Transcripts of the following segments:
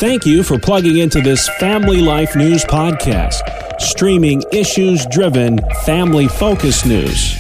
Thank you for plugging into this Family Life News podcast, streaming issues-driven, family-focused news.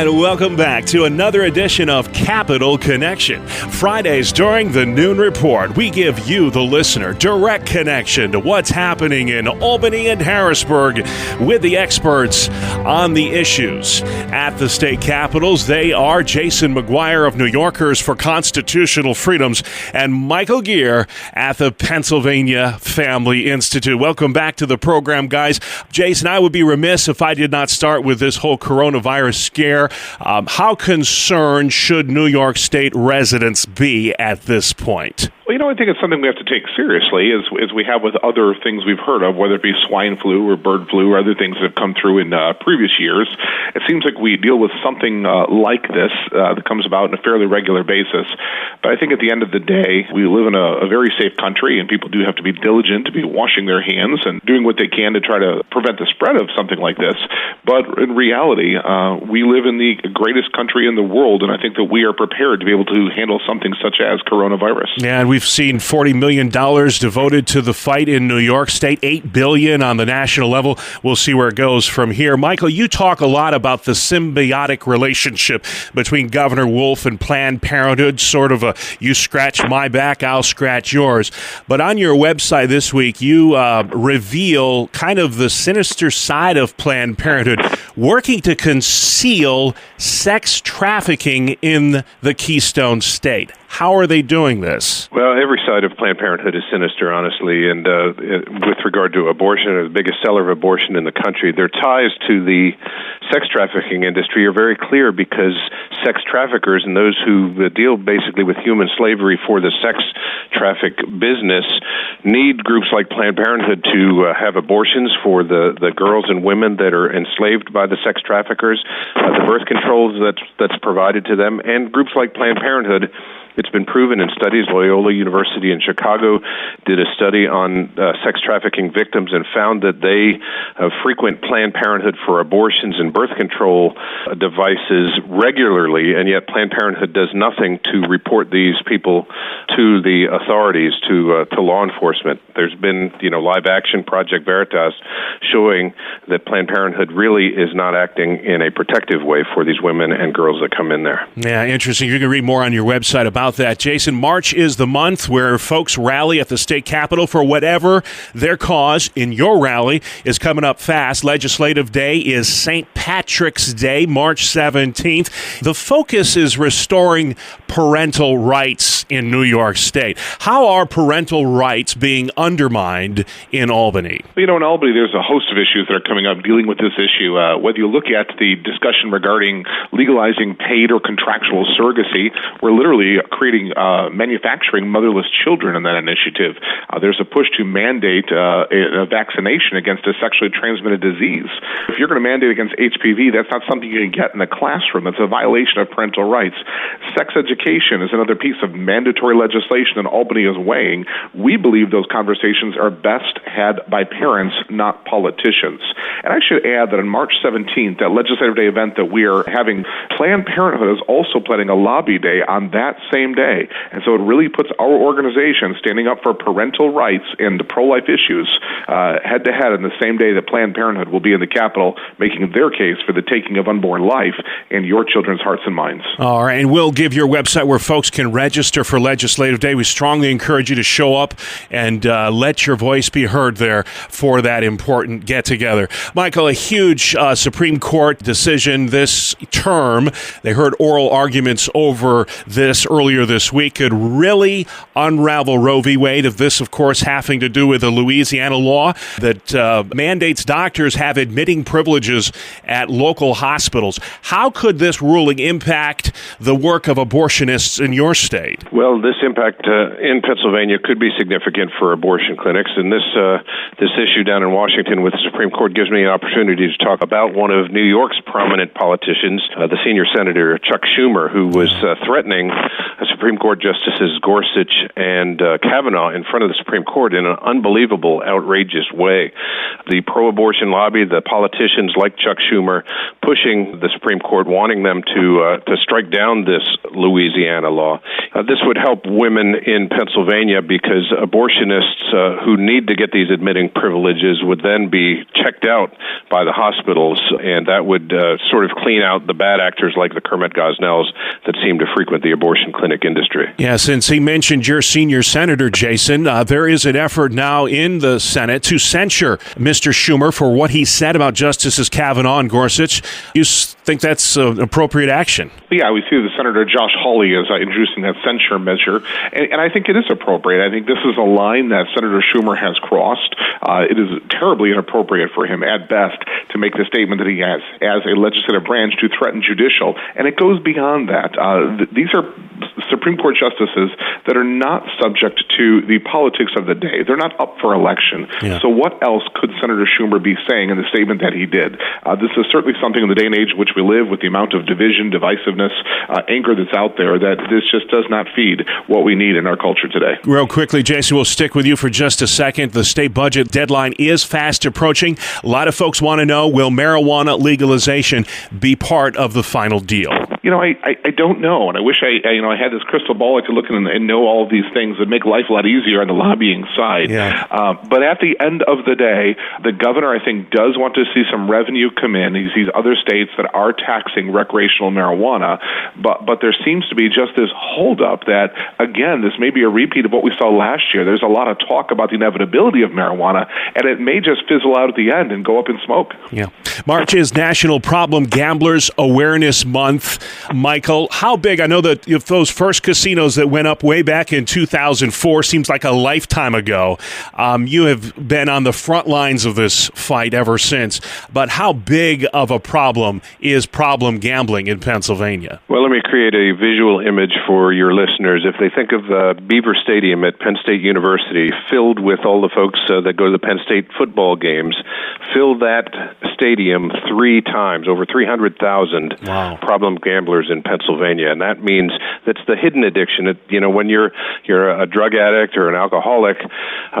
Welcome back to another edition of Capital Connection. Fridays during the Noon Report, we give you, the listener, direct connection to what's happening in Albany and Harrisburg with the experts on the issues. At the state capitals, they are Jason McGuire of New Yorkers for Constitutional Freedoms and Michael Geer at the Pennsylvania Family Institute. Welcome back to the program, guys. Jason, I would be remiss if I did not start with this whole coronavirus scare. How concerned should New York State residents be at this point? Well, I think it's something we have to take seriously, as we have with other things we've heard of, whether it be swine flu or bird flu or other things that have come through in previous years. It seems like we deal with something like this that comes about on a fairly regular basis. But I think at the end of the day, we live in a very safe country, and people do have to be diligent to be washing their hands and doing what they can to try to prevent the spread of something like this. But in reality, we live in the greatest country in the world, and I think that we are prepared to be able to handle something such as coronavirus. Yeah, and we've seen $40 million devoted to the fight in New York State, $8 billion on the national level. We'll see where it goes from here. Michael, you talk a lot about the symbiotic relationship between Governor Wolf and Planned Parenthood, sort of a you scratch my back, I'll scratch yours. But on your website this week, you reveal kind of the sinister side of Planned Parenthood, working to conceal sex trafficking in the Keystone State. How are they doing this? Well, every side of Planned Parenthood is sinister, honestly, and with regard to abortion, the biggest seller of abortion in the country, their ties to the sex trafficking industry are very clear, because sex traffickers and those who deal basically with human slavery for the sex traffic business need groups like Planned Parenthood to have abortions for the girls and women that are enslaved by the sex traffickers, the birth controls that's provided to them, and groups like Planned Parenthood. It's been proven in studies. Loyola University in Chicago did a study on sex trafficking victims and found that they frequent Planned Parenthood for abortions and birth control devices regularly, and yet Planned Parenthood does nothing to report these people to the authorities, to law enforcement. There's been, live action Project Veritas showing that Planned Parenthood really is not acting in a protective way for these women and girls that come in there. Yeah, interesting. You can read more on your website about that. Jason, March is the month where folks rally at the state capitol for whatever their cause. In your rally is coming up fast. Legislative Day is St. Patrick's Day, March 17th. The focus is restoring parental rights in New York State. How are parental rights being undermined in Albany? In Albany, there's a host of issues that are coming up dealing with this issue. Whether you look at the discussion regarding legalizing paid or contractual surrogacy, we're literally creating manufacturing motherless children in that initiative. There's a push to mandate a vaccination against a sexually transmitted disease. If you're going to mandate against HPV, that's not something you can get in the classroom. It's a violation of parental rights. Sex education is another piece of mandatory legislation that Albany is weighing. We believe those conversations are best had by parents, not politicians. And I should add that on March 17th, that Legislative Day event that we are having, Planned Parenthood is also planning a lobby day on that same day. And so it really puts our organization standing up for parental rights and pro-life issues head-to-head on the same day that Planned Parenthood will be in the Capitol making their case for the taking of unborn life in your children's hearts and minds. All right, and we'll give your website where folks can register for Legislative Day. We strongly encourage you to show up and let your voice be heard there for that important get-together. Michael, a huge Supreme Court decision this term. They heard oral arguments over this earlier this week. Could really unravel Roe v. Wade. If this, of course, having to do with a Louisiana law that mandates doctors have admitting privileges at local hospitals. How could this ruling impact the work of abortionists in your state? Well, this impact in Pennsylvania could be significant for abortion clinics, and this issue down in Washington with the Supreme Court gives me an opportunity to talk about one of New York's prominent politicians, the senior senator Chuck Schumer, who was threatening Supreme Court Justices Gorsuch and Kavanaugh in front of the Supreme Court in an unbelievable, outrageous way. The pro-abortion lobby, the politicians like Chuck Schumer, pushing the Supreme Court, wanting them to strike down this Louisiana law. This would help women in Pennsylvania because abortionists who need to get these admitting privileges would then be checked out by the hospitals, and that would sort of clean out the bad actors like the Kermit Gosnells that seem to frequent the abortion clinic industry. Yeah, since he mentioned your senior senator, Jason, there is an effort now in the Senate to censure Mr. Schumer for what he said about Justices Kavanaugh and Gorsuch. You think that's appropriate action? Yeah, we see that Senator Josh Hawley is introducing that censure measure, and I think it is appropriate. I think this is a line that Senator Schumer has crossed. It is terribly inappropriate for him, at best, to make the statement that he has as a legislative branch to threaten judicial, and it goes beyond that. These are Supreme Court justices that are not subject to the politics of the day. They're not up for election. Yeah. So what else could Senator Schumer be saying in the statement that he did? This is certainly something in the day and age in which we live, with the amount of division, divisiveness, anger that's out there, that this just does not feed what we need in our culture today. Real quickly, Jason, we'll stick with you for just a second. The state budget deadline is fast approaching. A lot of folks want to know, will marijuana legalization be part of the final deal? I don't know, and I wish I had this crystal ball I could look in and know all of these things that make life a lot easier on the lobbying side. Yeah. But at the end of the day, the governor, I think, does want to see some revenue come in. He sees other states that are taxing recreational marijuana, but there seems to be just this holdup that, again, this may be a repeat of what we saw last year. There's a lot of talk about the inevitability of marijuana, and it may just fizzle out at the end and go up in smoke. Yeah. March is National Problem Gamblers Awareness Month. Michael, how big? I know that if those first casinos that went up way back in 2004 seems like a lifetime ago. You have been on the front lines of this fight ever since. But how big of a problem is problem gambling in Pennsylvania? Well, let me create a visual image for your listeners. If they think of Beaver Stadium at Penn State University, filled with all the folks that go to the Penn State football games, fill that stadium 3 times, over 300,000 problem gamblers in Pennsylvania, and that means that's the hidden addiction. When you're a drug addict or an alcoholic,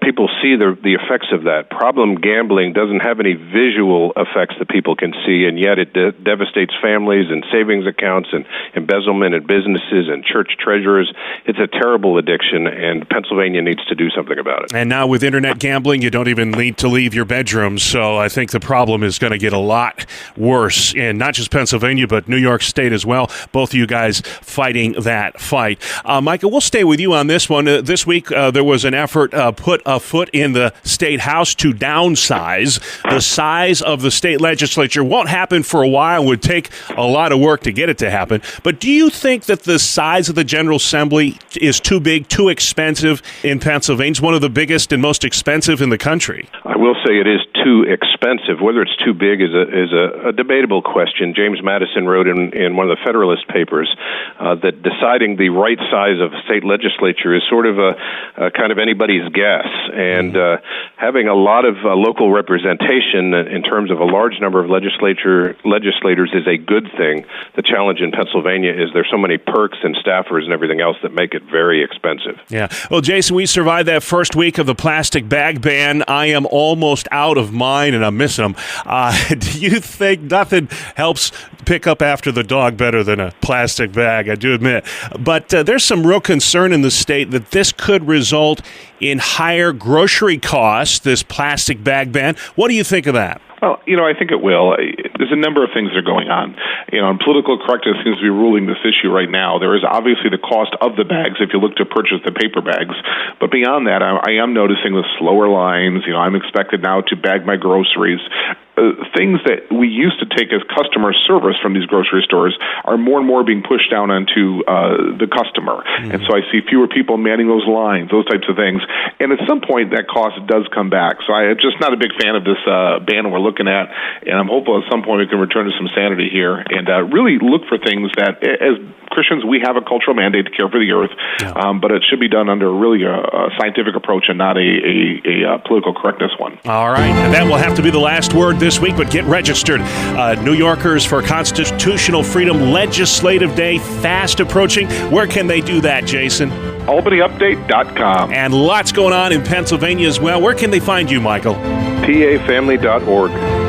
people see the effects of that. Problem gambling doesn't have any visual effects that people can see, and yet it devastates families and savings accounts and embezzlement and businesses and church treasurers. It's a terrible addiction, and Pennsylvania needs to do something about it. And now with internet gambling, you don't even need to leave your bedroom, so I think the problem is going to get a lot worse in not just Pennsylvania, but New York State as well. Both of you guys fighting that fight. Michael, we'll stay with you on this one. This week, there was an effort put afoot in the state house to downsize the size of the state legislature. Won't happen for a while. Would take a lot of work to get it to happen. But do you think that the size of the General Assembly is too big, too expensive in Pennsylvania? It's one of the biggest and most expensive in the country. I will say it is too expensive. Whether it's too big is a debatable question. James Madison wrote in one of the Federalist Papers that deciding the right size of a state legislature is sort of a kind of anybody's guess. And having a lot of local representation in terms of a large number of legislators is a good thing. The challenge in Pennsylvania is there's so many perks and staffers and everything else that make it very expensive. Yeah. Well, Jason, we survived that first week of the plastic bag ban. I am almost out of mine, and I'm missing them. Do you think nothing helps pick up after the dog better than a plastic bag? I do admit. But there's some real concern in the state that this could result in higher grocery costs, this plastic bag ban. What do you think of that? Well, I think it will. There's a number of things that are going on. And political correctness seems to be ruling this issue right now. There is obviously the cost of the bags if you look to purchase the paper bags. But beyond that, I am noticing the slower lines. I'm expected now to bag my groceries. Things that we used to take as customer service from these grocery stores are more and more being pushed down onto the customer. Mm-hmm. And so I see fewer people manning those lines, those types of things. And at some point, that cost does come back. So I'm just not a big fan of this ban we're looking at. And I'm hopeful at some point we can return to some sanity here and really look for things that, as Christians, we have a cultural mandate to care for the earth, but it should be done under really a scientific approach and not a political correctness one. All right. And that will have to be the last word this week, but get registered. New Yorkers for Constitutional Freedom Legislative Day fast approaching. Where can they do that, Jason? AlbanyUpdate.com. And lots going on in Pennsylvania as well. Where can they find you, Michael? PAFamily.org.